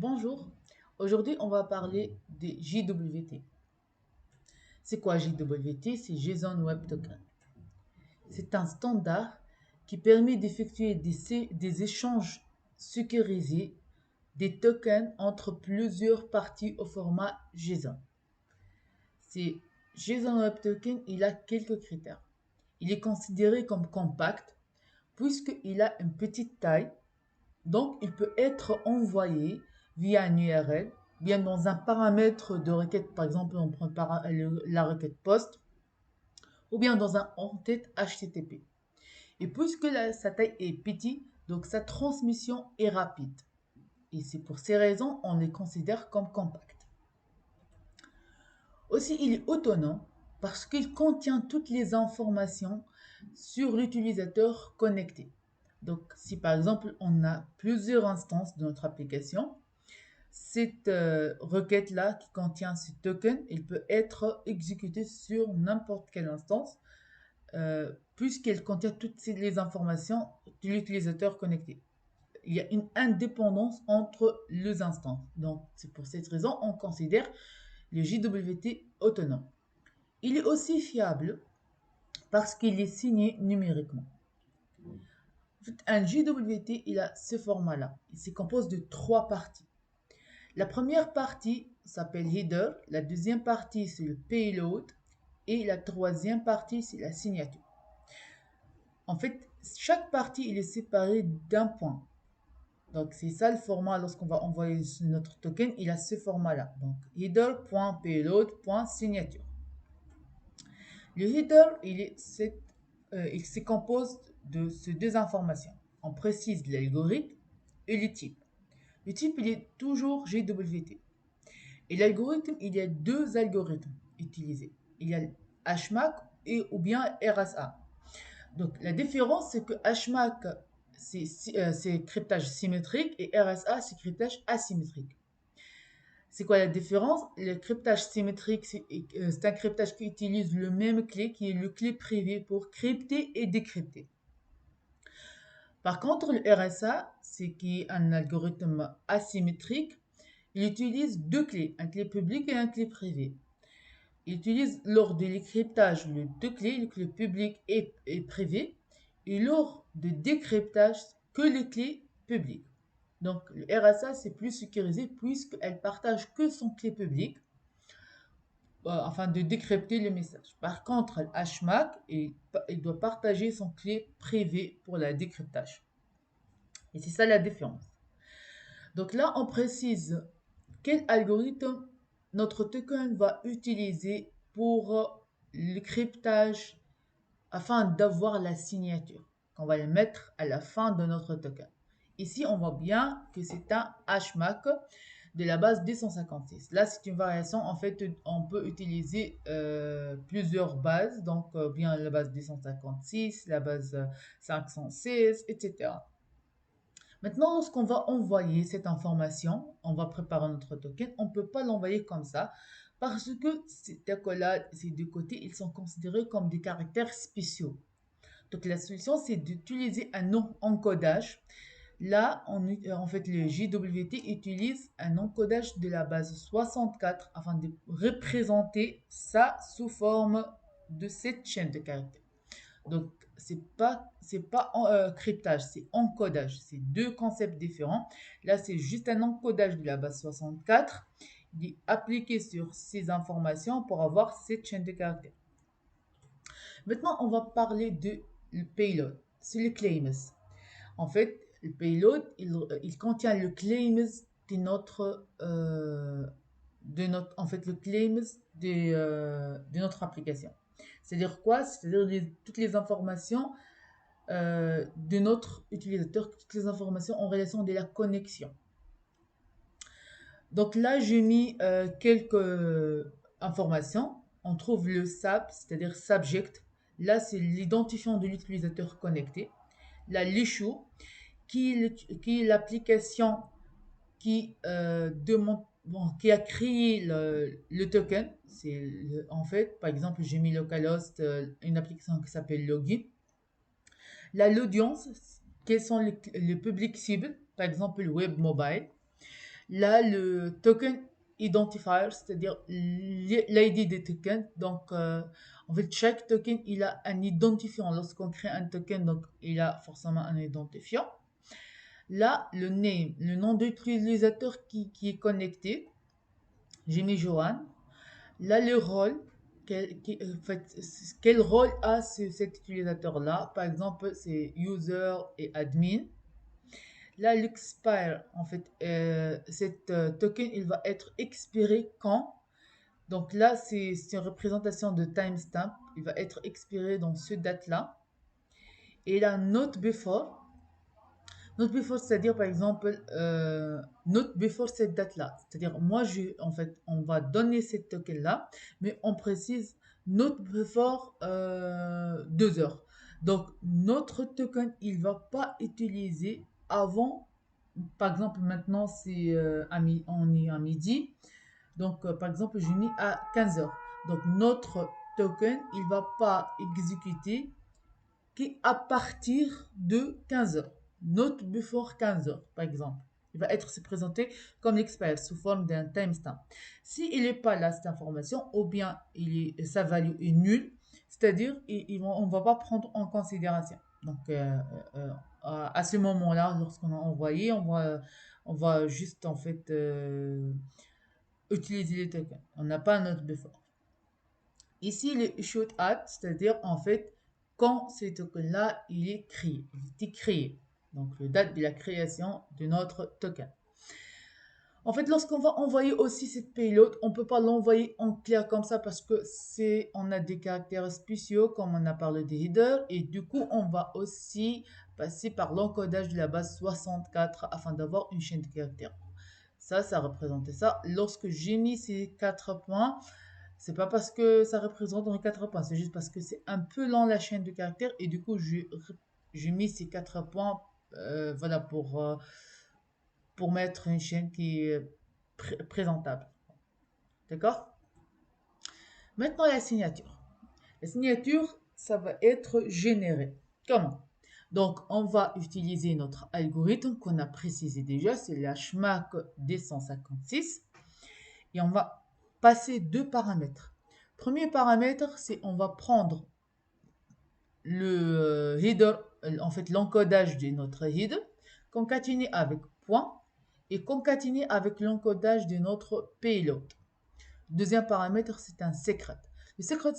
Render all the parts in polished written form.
Bonjour, aujourd'hui on va parler des JWT. C'est quoi JWT? C'est JSON Web Token. C'est un standard qui permet d'effectuer des échanges sécurisés des tokens entre plusieurs parties au format JSON. C'est JSON Web Token, il a quelques critères. Il est considéré comme compact puisqu'il a une petite taille. Donc, il peut être envoyé via un URL, bien dans un paramètre de requête, par exemple, on prend la requête POST, ou bien dans un en-tête HTTP. Et puisque sa taille est petite, donc sa transmission est rapide. Et c'est pour ces raisons on les considère comme compacts. Aussi, il est autonome parce qu'il contient toutes les informations sur l'utilisateur connecté. Donc, si par exemple on a plusieurs instances de notre application, cette requête-là qui contient ce token, il peut être exécutée sur n'importe quelle instance, puisqu'elle contient toutes les informations de l'utilisateur connecté. Il y a une indépendance entre les instances. Donc, c'est pour cette raison on considère le JWT autonome. Il est aussi fiable parce qu'il est signé numériquement. En fait, un JWT, il a ce format-là. Il se compose de trois parties. La première partie s'appelle header, la deuxième partie c'est le payload et la troisième partie c'est la signature. En fait, chaque partie il est séparé d'un point. Donc c'est ça le format lorsqu'on va envoyer notre token, il a ce format-là. Donc header.payload.signature. Le header, il se compose de ces deux informations. On précise l'algorithme et le type. Le type, il est toujours JWT. Et l'algorithme, il y a deux algorithmes utilisés. Il y a HMAC et ou bien RSA. Donc la différence, c'est que HMAC, c'est cryptage symétrique et RSA, c'est cryptage asymétrique. C'est quoi la différence? Le cryptage symétrique, c'est un cryptage qui utilise le même clé, qui est le clé privé pour crypter et décrypter. Par contre, le RSA, c'est qui est un algorithme asymétrique. Il utilise deux clés, un clé public et un clé privé. Il utilise lors de l'encryptage les deux clés, le clé public et privé, et lors de décryptage que les clés publiques. Donc le RSA c'est plus sécurisé puisqu'elle partage que son clé publique afin de décrypter le message. Par contre, le HMAC, il doit partager son clé privée pour la décryptage. Et c'est ça la différence. Donc là, on précise quel algorithme notre token va utiliser pour le cryptage afin d'avoir la signature qu'on va le mettre à la fin de notre token. Ici, on voit bien que c'est un HMAC de la base 256. Là, c'est une variation. En fait, on peut utiliser plusieurs bases. Donc, bien la base 256, la base 516, etc. Maintenant, lorsqu'on va envoyer cette information, on va préparer notre token, on ne peut pas l'envoyer comme ça parce que ces accolades, ces deux côtés, ils sont considérés comme des caractères spéciaux. Donc la solution, c'est d'utiliser un encodage. Là, en fait, le JWT utilise un encodage de la base 64 afin de représenter ça sous forme de cette chaîne de caractères. Donc, c'est pas cryptage, c'est encodage. C'est deux concepts différents. Là, c'est juste un encodage de la base 64. Il est appliqué sur ces informations pour avoir cette chaîne de caractères. Maintenant, on va parler de le payload. C'est le claims. En fait, le payload, il contient le claims en fait, le claims de notre application. C'est-à-dire quoi? C'est-à-dire toutes les informations de notre utilisateur, toutes les informations en relation de la connexion. Donc là, j'ai mis quelques informations. On trouve le SAP, c'est-à-dire subject. Là, c'est l'identifiant de l'utilisateur connecté. La l'issue, qui est l'application qui a créé le token. En fait, par exemple, j'ai mis localhost, une application qui s'appelle Login. L'audience, quels sont les publics cibles, par exemple le web mobile. Là, le token identifier, c'est-à-dire l'ID des tokens. Donc, en fait, chaque token, il a un identifiant. Lorsqu'on crée un token, donc, il a forcément un identifiant. Là, le name, le nom d'utilisateur qui est connecté. J'ai mis Johan. Là, le rôle, en fait, quel rôle a cet utilisateur-là? Par exemple, c'est user et admin. Là, l'expire, en fait, cet token, il va être expiré quand? Donc là, c'est une représentation de timestamp. Il va être expiré dans ce date-là. Et la note before. Note before, c'est-à-dire par exemple, note before cette date-là. C'est-à-dire, moi, en fait, on va donner cette token-là, mais on précise note before 2 heures. Donc, notre token, il va pas utiliser avant, par exemple, maintenant, c'est on est à midi. Donc, par exemple, j'ai mis à 15 heures. Donc, notre token, il va pas exécuter qu'à partir de 15 heures. Not before 15 heures, par exemple. Il va être se présenter comme l'expert sous forme d'un timestamp. S'il n'est pas là, cette information, ou bien sa value est nulle, c'est-à-dire on ne va pas prendre en considération. Donc, à ce moment-là, lorsqu'on a envoyé, on va juste en fait utiliser les tokens. On n'a pas notre before. Ici, le shoot at, c'est-à-dire en fait quand ce token-là il est créé, il était créé. Donc le date de la création de notre token. En fait, lorsqu'on va envoyer aussi cette payload, on ne peut pas l'envoyer en clair comme ça parce que on a des caractères spéciaux comme on a parlé des headers et du coup on va aussi passer par l'encodage de la base 64 afin d'avoir une chaîne de caractères. Ça représentait ça. Lorsque j'ai mis ces 4 points, c'est pas parce que ça représente dans les 4 points, c'est juste parce que c'est un peu lent la chaîne de caractères et du coup j'ai mis ces 4 points voilà pour mettre une chaîne qui est présentable. D'accord? Maintenant la signature. La signature, ça va être généré. Comment? Donc on va utiliser notre algorithme qu'on a précisé déjà, c'est la HMAC D156 et on va passer 2 paramètres. Premier paramètre, c'est on va prendre le header, en fait l'encodage de notre header, concaténé avec point et concaténé avec l'encodage de notre payload. Deuxième paramètre, c'est un secret. Le secret,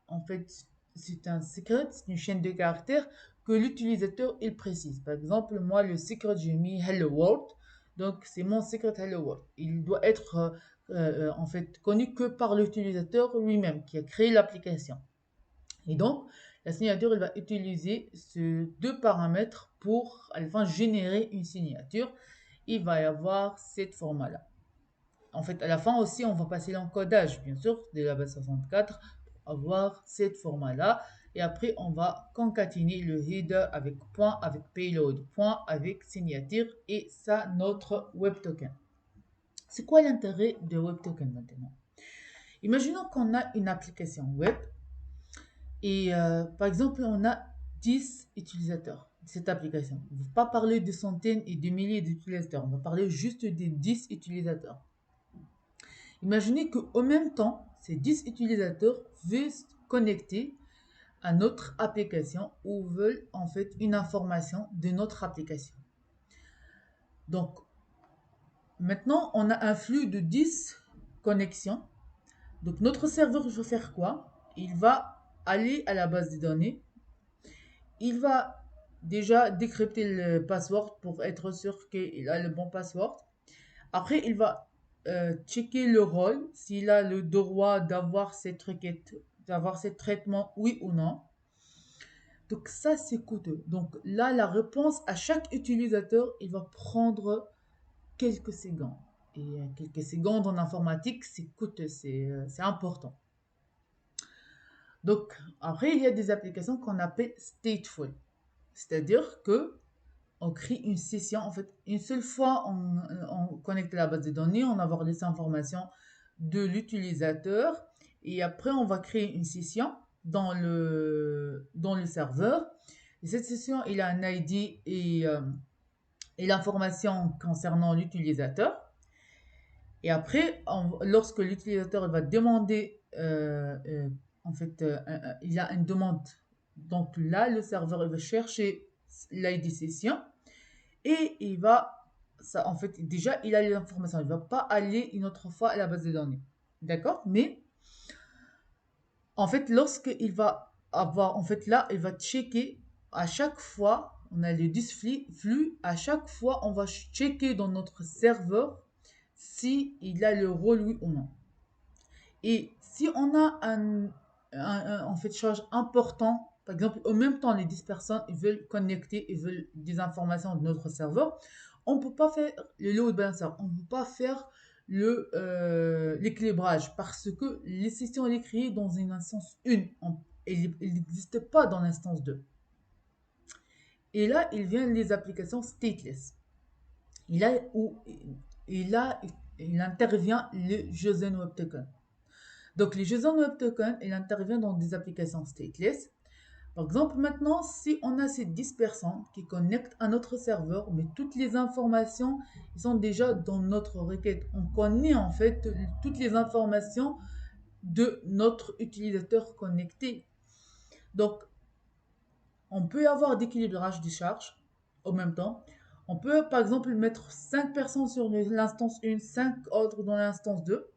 en fait, c'est un secret, c'est une chaîne de caractères que l'utilisateur il précise. Par exemple, moi le secret j'ai mis Hello World, donc c'est mon secret Hello World. Il doit être en fait connu que par l'utilisateur lui-même qui a créé l'application. Et donc, la signature, elle va utiliser ces 2 paramètres pour, à la fin, générer une signature. Il va y avoir cette format-là. En fait, à la fin aussi, on va passer l'encodage, bien sûr, de la base 64 pour avoir cette format-là. Et après, on va concaténer le header avec point, avec payload, point, avec signature et ça, notre web token. C'est quoi l'intérêt de web token maintenant? Imaginons qu'on a une application web et par exemple, on a 10 utilisateurs de cette application. On ne va pas parler de centaines et de milliers d'utilisateurs. On va parler juste des 10 utilisateurs. Imaginez qu'au même temps, ces 10 utilisateurs veulent se connecter à notre application ou veulent en fait une information de notre application. Donc, maintenant, on a un flux de 10 connexions. Donc, notre serveur va faire quoi? Il va aller à la base de données. Il va déjà décrypter le password pour être sûr qu'il a le bon password. Après, il va checker le rôle, s'il a le droit d'avoir cette requête, d'avoir ce traitement, oui ou non. Donc ça, c'est coûteux. Donc là, la réponse à chaque utilisateur, il va prendre quelques secondes. Et quelques secondes en informatique, c'est coûteux, c'est important. Donc après, il y a des applications qu'on appelle stateful. C'est-à-dire que on crée une session. En fait, une seule fois, on connecte la base de données, on va avoir les informations de l'utilisateur. Et après, on va créer une session dans le serveur. Et cette session, il a un ID et l'information concernant l'utilisateur. Et après, lorsque l'utilisateur va demander, il y a une demande. Donc là, le serveur il va chercher l'ID session et il va, ça, en fait, déjà, il a les informations. Il ne va pas aller une autre fois à la base de données. D'accord? Mais, en fait, lorsqu'il va avoir, en fait, là, il va checker à chaque fois, on a les 10 flux, à chaque fois, on va checker dans notre serveur si il a le rôle oui ou non. Et si on a en fait, charge important, par exemple, en même temps, les 10 personnes ils veulent connecter, ils veulent des informations de notre serveur, on ne peut pas faire le load balancer, on ne peut pas faire l'équilibrage parce que les sessions elle est créée dans une instance 1, il n'existe pas dans l'instance 2. Et là, il vient les applications stateless. Et là, et là, il intervient le JSON Web Token. Donc, les JSON Web Token, il intervient dans des applications stateless. Par exemple, maintenant, si on a ces 10 personnes qui connectent à notre serveur, mais toutes les informations sont déjà dans notre requête. On connaît en fait toutes les informations de notre utilisateur connecté. Donc, on peut avoir d'équilibrage des charges en même temps. On peut, par exemple, mettre 5 personnes sur l'instance 1, 5 autres dans l'instance 2.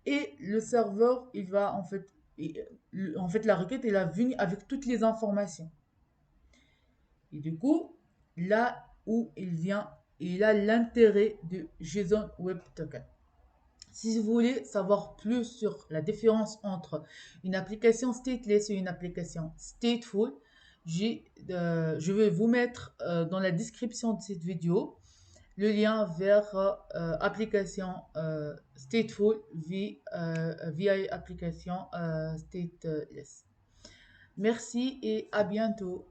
Et le serveur, il va en fait la requête, elle a venu avec toutes les informations. Et du coup, là où il vient, il a l'intérêt de JSON Web Token. Si vous voulez savoir plus sur la différence entre une application stateless et une application stateful, je vais vous mettre dans la description de cette vidéo le lien vers application stateful via application stateless. Merci et à bientôt.